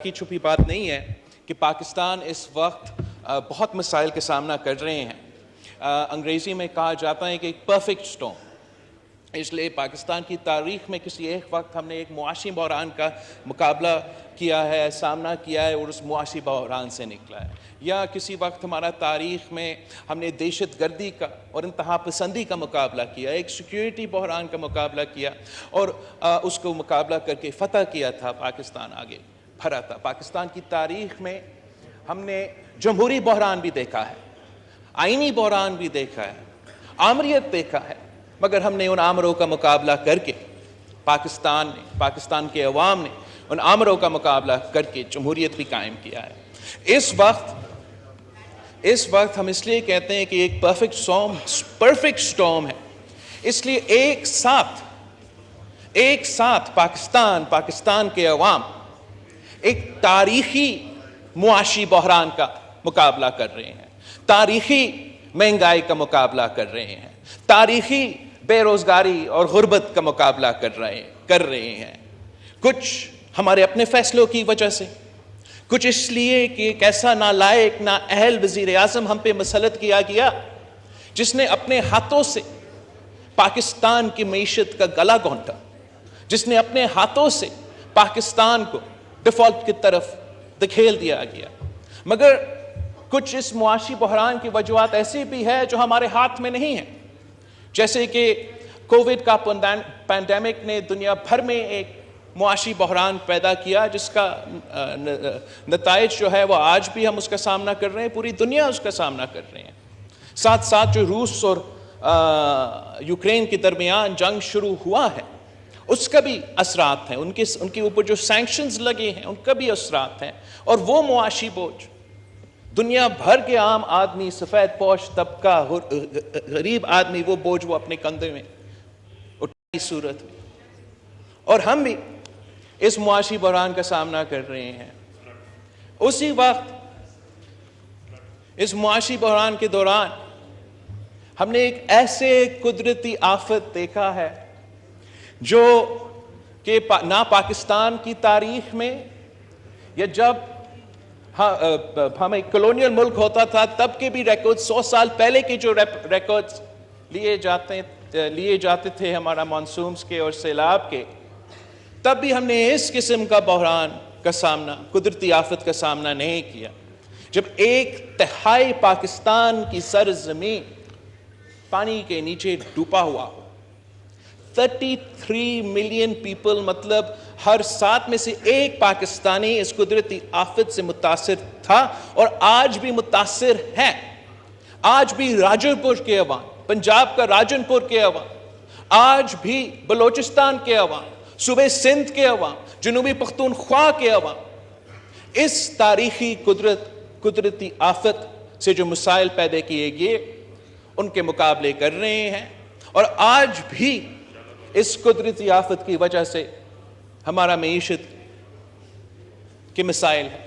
کی چھپی بات نہیں ہے کہ پاکستان اس وقت بہت مسائل کا سامنا کر رہے ہیں۔ انگریزی میں کہا جاتا ہے کہ ایک پرفیکٹ سٹارم۔ اس لیے پاکستان کی تاریخ میں کسی ایک وقت ہم نے ایک معاشی بحران کا مقابلہ کیا ہے، سامنا کیا ہے اور اس معاشی بحران سے نکلا ہے، یا کسی وقت ہمارا تاریخ میں ہم نے دہشت گردی کا اور انتہا پسندی کا مقابلہ کیا، ایک سیکیورٹی بحران کا مقابلہ کیا اور اس کو مقابلہ کر کے فتح کیا تھا، پاکستان آگے بھرا تھا۔ پاکستان کی تاریخ میں ہم نے جمہوری بحران بھی دیکھا ہے، آئینی بحران بھی دیکھا ہے، آمریت دیکھا ہے، مگر ہم نے ان آمروں کا مقابلہ کر کے پاکستان کے عوام نے ان آمروں کا مقابلہ کر کے جمہوریت بھی قائم کیا ہے۔ اس وقت ہم اس لیے کہتے ہیں کہ ایک پرفیکٹ سٹارم ہے، اس لیے ایک ساتھ پاکستان کے عوام ایک تاریخی معاشی بحران کا مقابلہ کر رہے ہیں، تاریخی مہنگائی کا مقابلہ کر رہے ہیں، تاریخی بے روزگاری اور غربت کا مقابلہ کر رہے ہیں۔ کچھ ہمارے اپنے فیصلوں کی وجہ سے، کچھ اس لیے کہ ایک ایسا نالائق نااہل وزیر اعظم ہم پہ مسلط کیا گیا جس نے اپنے ہاتھوں سے پاکستان کی معیشت کا گلا گھونٹا، جس نے اپنے ہاتھوں سے پاکستان کو ڈیفالٹ کی طرف دھکیل دیا گیا۔ مگر کچھ اس معاشی بحران کی وجوہات ایسی بھی ہے جو ہمارے ہاتھ میں نہیں ہیں، جیسے کہ کووڈ کا پینڈیمک نے دنیا بھر میں ایک معاشی بحران پیدا کیا، جس کا نتائج جو ہے وہ آج بھی ہم اس کا سامنا کر رہے ہیں، پوری دنیا اس کا سامنا کر رہے ہیں۔ ساتھ ساتھ جو روس اور یوکرین کے درمیان جنگ شروع ہوا ہے، اس کا بھی اثرات ہیں، ان کے اوپر جو سینکشنز لگے ہیں ان کا بھی اثرات ہیں، اور وہ معاشی بوجھ دنیا بھر کے عام آدمی، سفید پوش طبقہ، غریب آدمی، وہ بوجھ وہ اپنے کندھے میں اٹھائی صورت میں، اور ہم بھی اس معاشی بحران کا سامنا کر رہے ہیں۔ اسی وقت اس معاشی بحران کے دوران ہم نے ایک ایسے قدرتی آفت دیکھا ہے جو کہ نہ پاکستان کی تاریخ میں، یا جب ہم ایک کلونیل ملک ہوتا تھا تب کے بھی ریکارڈ، 100 سال پہلے کے جو ریکارڈز لیے جاتے تھے ہمارا مانسونز کے اور سیلاب کے، تب بھی ہم نے اس قسم کا بحران کا سامنا، قدرتی آفت کا سامنا نہیں کیا، جب 1/3 پاکستان کی سرزمین پانی کے نیچے ڈوبا ہوا ہو۔ 33 ملین پیپل، مطلب ہر 7 میں سے ایک پاکستانی اس قدرتی آفت سے متاثر تھا اور آج بھی متاثر ہے۔ آج بھی راجن پور کے عوام، پنجاب کا راجن پور کے عوام، آج بھی بلوچستان کے عوام، صوبے سندھ کے عوام، جنوبی پختونخوا کے عوام اس تاریخی قدرتی آفت سے جو مسائل پیدا کیے گئے ان کے مقابلے کر رہے ہیں، اور آج بھی اس قدرتی آفت کی وجہ سے ہمارا معیشت کے مسائل ہیں۔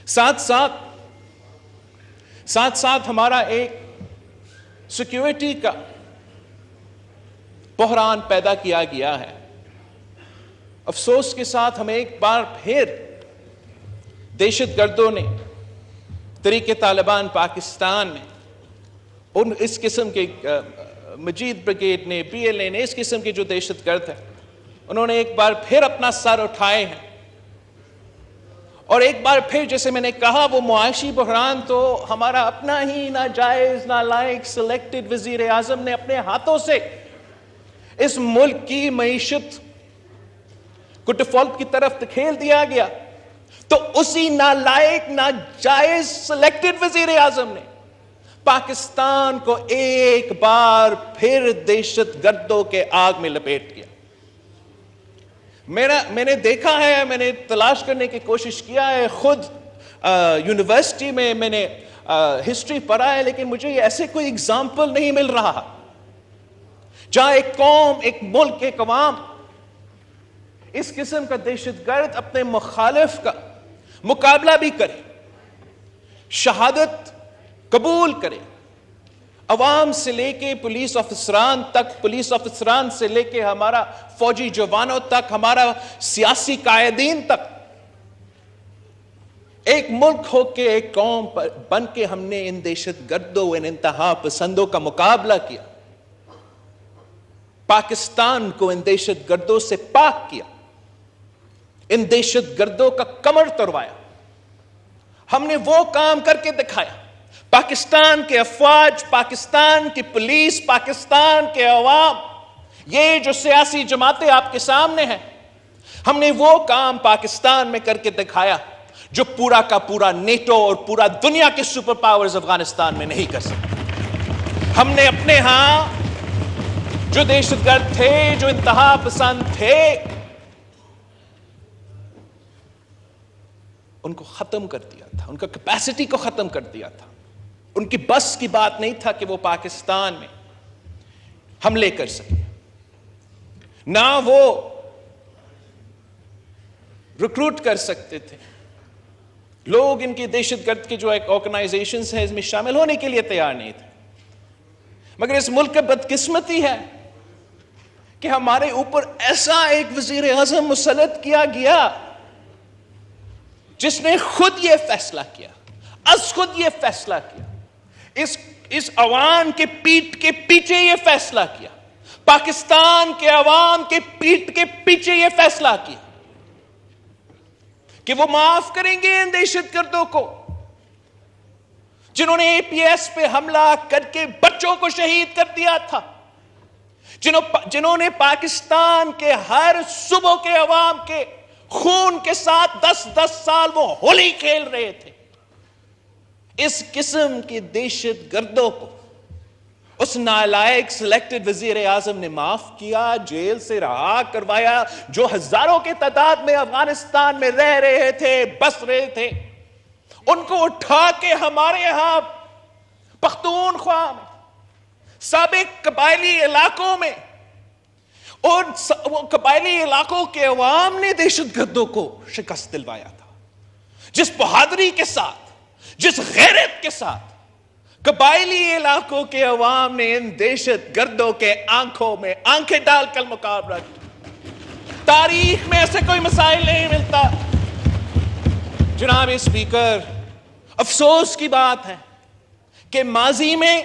ساتھ ساتھ ہمارا ایک سیکیورٹی کا بحران پیدا کیا گیا ہے۔ افسوس کے ساتھ ہم ایک بار پھر دہشت گردوں نے، طریقے طالبان پاکستان میں، اس قسم کے مجید بریگیڈ نے، PLA نے، اس قسم کے جو دہشت گرد ہیں، انہوں نے ایک بار پھر اپنا سر اٹھائے ہیں، اور ایک بار پھر جیسے میں نے کہا وہ معاشی بحران تو ہمارا اپنا ہی ناجائز نالائق سلیکٹڈ وزیر اعظم نے اپنے ہاتھوں سے اس ملک کی معیشت کو ڈیفالٹ کی طرف دھکیل دیا گیا، تو اسی نالائق ناجائز سلیکٹڈ وزیر اعظم نے پاکستان کو ایک بار پھر دہشت گردوں کے آگ میں لپیٹ دیا۔ میں نے دیکھا ہے، میں نے تلاش کرنے کی کوشش کیا ہے، خود یونیورسٹی میں نے ہسٹری پڑھا ہے، لیکن مجھے ایسے کوئی اگزامپل نہیں مل رہا جہاں ایک قوم، ایک ملک، ایک عوام اس قسم کا دہشت گرد اپنے مخالف کا مقابلہ بھی کرے، شہادت قبول کرے، عوام سے لے کے پولیس افسران تک، پولیس افسران سے لے کے ہمارا فوجی جوانوں تک، ہمارا سیاسی قائدین تک ایک ملک ہو کے ایک قوم بن کے ہم نے ان دہشت گردوں ان انتہا پسندوں کا مقابلہ کیا، پاکستان کو ان دہشت گردوں سے پاک کیا، ان دہشت گردوں کا کمر توڑوایا، ہم نے وہ کام کر کے دکھایا۔ پاکستان کے افواج، پاکستان کی پولیس، پاکستان کے عوام، یہ جو سیاسی جماعتیں آپ کے سامنے ہیں، ہم نے وہ کام پاکستان میں کر کے دکھایا جو پورا کا پورا نیٹو اور پورا دنیا کے سپر پاورز افغانستان میں نہیں کر سکتے۔ ہم نے اپنے ہاں جو دہشت گرد تھے، جو انتہا پسند تھے، ان کو ختم کر دیا تھا، ان کا کیپیسٹی کو ختم کر دیا تھا۔ ان کی بس کی بات نہیں تھا کہ وہ پاکستان میں حملے کر سکے، نہ وہ ریکروٹ کر سکتے تھے۔ لوگ ان کی دہشت گرد کی جو ایک آرگنائزیشنز ہیں اس میں شامل ہونے کے لیے تیار نہیں تھے۔ مگر اس ملک کا بدقسمتی ہے کہ ہمارے اوپر ایسا ایک وزیر اعظم مسلط کیا گیا جس نے خود یہ فیصلہ کیا، از خود یہ فیصلہ کیا، اس عوام کے پیٹ کے پیچھے یہ فیصلہ کیا، پاکستان کے عوام کے پیٹ کے پیچھے یہ فیصلہ کیا کہ وہ معاف کریں گے ان دہشت گردوں کو جنہوں نے اے پی ایس پہ حملہ کر کے بچوں کو شہید کر دیا تھا، جنہوں نے پاکستان کے ہر صوبوں کے عوام کے خون کے ساتھ 10 سال وہ ہولی کھیل رہے تھے۔ اس قسم کی دہشت گردوں کو اس نالائق سلیکٹڈ وزیر اعظم نے معاف کیا، جیل سے رہا کروایا، جو ہزاروں کی تعداد میں افغانستان میں رہ رہے تھے، بس رہے تھے، ان کو اٹھا کے ہمارے ہاں پختونخوا میں، سابق قبائلی علاقوں میں، اور وہ قبائلی علاقوں کے عوام نے دہشت گردوں کو شکست دلوایا تھا۔ جس بہادری کے ساتھ، جس غیرت کے ساتھ قبائلی علاقوں کے عوام نے ان دہشت گردوں کے آنکھوں میں آنکھیں ڈال کر مقابلہ کیا، تاریخ میں ایسے کوئی مسائل نہیں ملتا۔ جناب اسپیکر، افسوس کی بات ہے کہ ماضی میں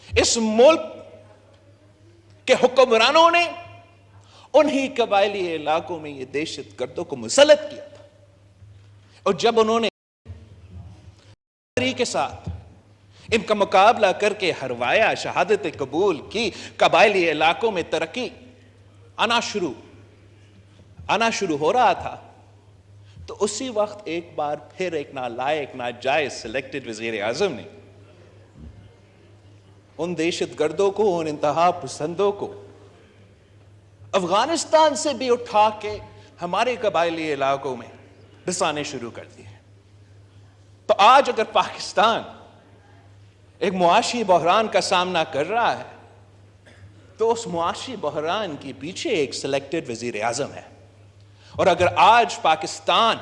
اس ملک کہ حکمرانوں نے انہی قبائلی علاقوں میں یہ دہشت گردوں کو مسلط کیا تھا، اور جب انہوں نے کے ساتھ ان کا مقابلہ کر کے ہروایا، شہادت قبول کی، قبائلی علاقوں میں ترقی آنا شروع ہو رہا تھا، تو اسی وقت ایک بار پھر ایک نالائق ناجائز سلیکٹڈ وزیر اعظم نے ان دہشت گردوں کو، ان انتہا پسندوں کو افغانستان سے بھی اٹھا کے ہمارے قبائلی علاقوں میں بسانے شروع کر دیے۔ تو آج اگر پاکستان ایک معاشی بحران کا سامنا کر رہا ہے تو اس معاشی بحران کے پیچھے ایک سلیکٹڈ وزیر اعظم ہے، اور اگر آج پاکستان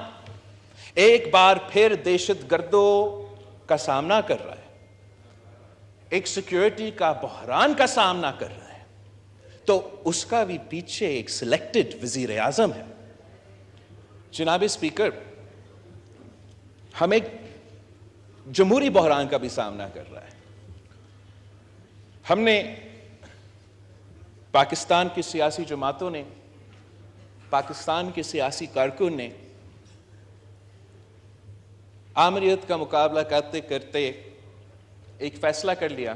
ایک بار پھر دہشت گردوں کا سامنا کر رہا ہے، ایک سیکیورٹی کا بحران کا سامنا کر رہا ہے، تو اس کا بھی پیچھے ایک سلیکٹڈ وزیر اعظم ہے۔ جناب اسپیکر، ہم ایک جمہوری بحران کا بھی سامنا کر رہا ہے۔ ہم نے پاکستان کی سیاسی جماعتوں نے، پاکستان کے سیاسی کارکن نے آمریت کا مقابلہ کرتے کرتے ایک فیصلہ کر لیا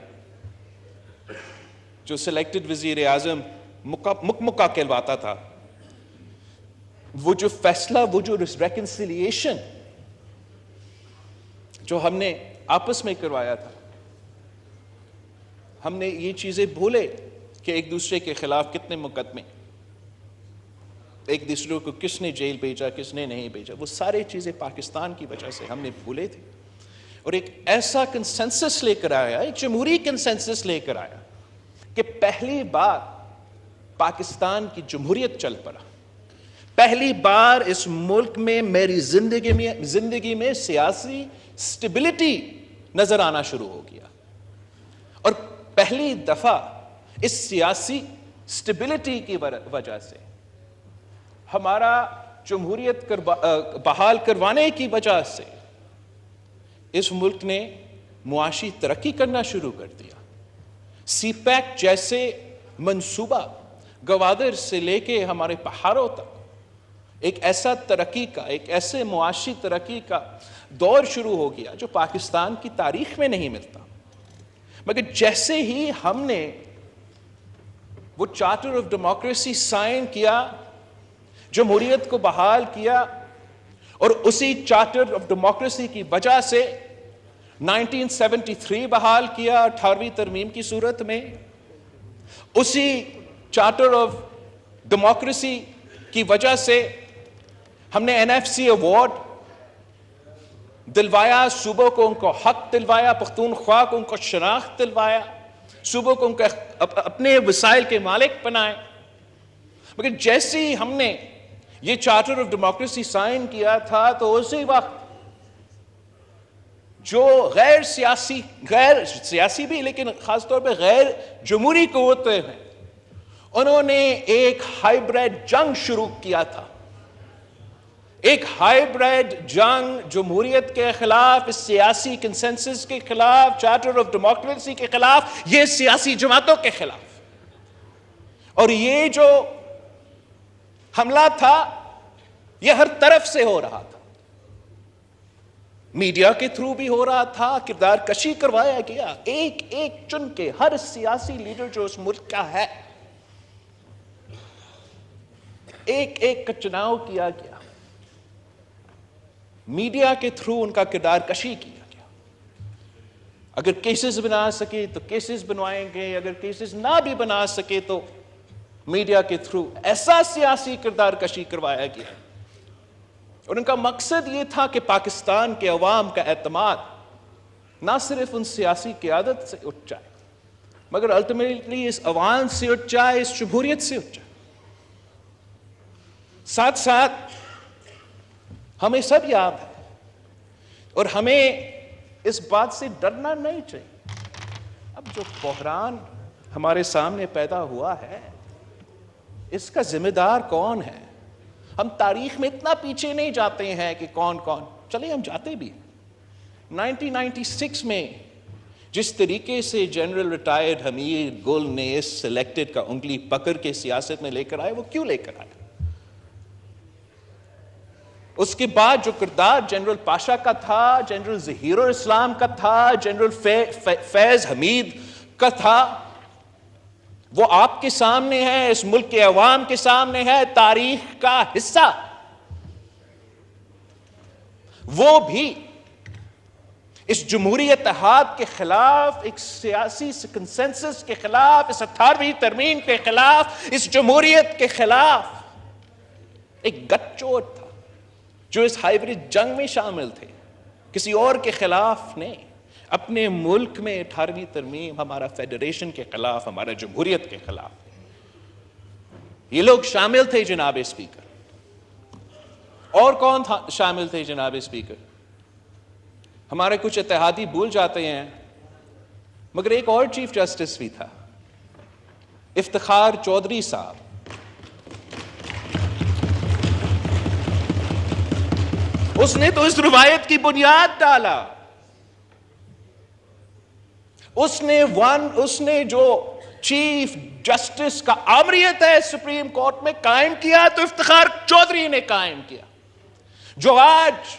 جو سلیکٹڈ وزیر اعظم مکمکہ کہلواتا تھا۔ وہ جو فیصلہ، وہ جو ریکنسیلیشن جو ہم نے آپس میں کروایا تھا، ہم نے یہ چیزیں بھولے کہ ایک دوسرے کے خلاف کتنے مقدمے، ایک دوسرے کو کس نے جیل بھیجا، کس نے نہیں بھیجا، وہ سارے چیزیں پاکستان کی وجہ سے ہم نے بھولے تھے، اور ایک ایسا کنسنسس لے کر آیا، ایک جمہوری کنسنسس لے کر آیا کہ پہلی بار پاکستان کی جمہوریت چل پڑا، پہلی بار اس ملک میں میری زندگی میں سیاسی سٹیبلٹی نظر آنا شروع ہو گیا، اور پہلی دفعہ اس سیاسی سٹیبلٹی کی وجہ سے ہمارا جمہوریت بحال کروانے کی وجہ سے اس ملک نے معاشی ترقی کرنا شروع کر دیا. سی پیک جیسے منصوبہ گوادر سے لے کے ہمارے پہاڑوں تک ایک ایسا ترقی کا، ایک ایسے معاشی ترقی کا دور شروع ہو گیا جو پاکستان کی تاریخ میں نہیں ملتا. مگر جیسے ہی ہم نے وہ چارٹر آف ڈیموکریسی سائن کیا، جمہوریت کو بحال کیا، اور اسی چارٹر آف ڈیموکریسی کی وجہ سے 1973 بحال کیا 18ویں ترمیم کی صورت میں، اسی چارٹر آف ڈیموکریسی کی وجہ سے ہم نے NFC ایوارڈ دلوایا، صوبوں کو ان کو حق دلوایا، پختونخوا کو ان کو شناخت دلوایا، صوبوں کو ان کو اپنے وسائل کے مالک بنائے. مگر جیسے ہی ہم نے یہ چارٹر آف ڈیموکریسی سائن کیا تھا تو اسی وقت جو غیر سیاسی بھی لیکن خاص طور پہ غیر جمہوری قوتیں ہیں، انہوں نے ایک ہائیبریڈ جنگ شروع کیا تھا. ایک ہائیبریڈ جنگ جمہوریت کے خلاف، اس سیاسی کنسنسس کے خلاف، چارٹر آف ڈیموکریسی کے خلاف، یہ سیاسی جماعتوں کے خلاف. اور یہ جو حملہ تھا یہ ہر طرف سے ہو رہا تھا، میڈیا کے تھرو بھی ہو رہا تھا، کردار کشی کروایا گیا، ایک ایک چن کے ہر سیاسی لیڈر جو اس ملک کا ہے ایک ایک کا چناؤ کیا گیا، میڈیا کے تھرو ان کا کردار کشی کیا گیا. اگر کیسز بنا سکے تو کیسز بنوائیں گے، اگر کیسز نہ بھی بنا سکے تو میڈیا کے تھرو ایسا سیاسی کردار کشی کروایا گیا. اور ان کا مقصد یہ تھا کہ پاکستان کے عوام کا اعتماد نہ صرف ان سیاسی قیادت سے اٹھ جائے مگر الٹیمیٹلی اس عوام سے اٹھ جائے، اس جمہوریت سے اٹھ جائے. ساتھ ساتھ ہمیں سب یاد ہے اور ہمیں اس بات سے ڈرنا نہیں چاہیے، اب جو بحران ہمارے سامنے پیدا ہوا ہے اس کا ذمہ دار کون ہے؟ ہم تاریخ میں اتنا پیچھے نہیں جاتے ہیں کہ کون چلے، ہم جاتے بھی. 1996 میں جس طریقے سے جنرل ریٹائرڈ حمید گل نے اس سلیکٹڈ کا انگلی پکڑ کے سیاست میں لے کر آئے، وہ کیوں لے کر آئے؟ اس کے بعد جو کردار جنرل پاشا کا تھا، جنرل ظہیر الاسلام کا تھا، جنرل فیض حمید کا تھا، وہ آپ کے سامنے ہے، اس ملک کے عوام کے سامنے ہے، تاریخ کا حصہ. وہ بھی اس جمہوری اتحاد کے خلاف، ایک سیاسی کنسنسس کے خلاف، اس 18ویں ترمیم کے خلاف، اس جمہوریت کے خلاف ایک گٹھ چور تھا جو اس ہائیبریڈ جنگ میں شامل تھے، کسی اور کے خلاف نہیں، اپنے ملک میں 18ویں ترمیم، ہمارا فیڈریشن کے خلاف، ہمارا جمہوریت کے خلاف. یہ لوگ شامل تھے جناب اسپیکر. اور کون تھا شامل تھے جناب اسپیکر؟ ہمارے کچھ اتحادی بھول جاتے ہیں مگر ایک اور چیف جسٹس بھی تھا، افتخار چودھری صاحب. اس نے تو اس روایت کی بنیاد ڈالا. اس نے جو چیف جسٹس کا آمریت ہے سپریم کورٹ میں قائم کیا تو افتخار چودھری نے قائم کیا. جو آج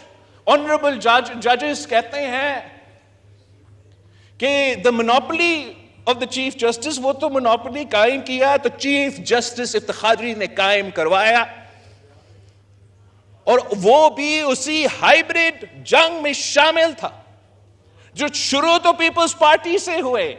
آنریبل ججز کہتے ہیں کہ the monopoly of the chief justice, وہ تو مونوپلی قائم کیا تو چیف جسٹس افتخاری نے قائم کروایا، اور وہ بھی اسی ہائیبریڈ جنگ میں شامل تھا جو شروع تو پیپلز پارٹی سے ہوئے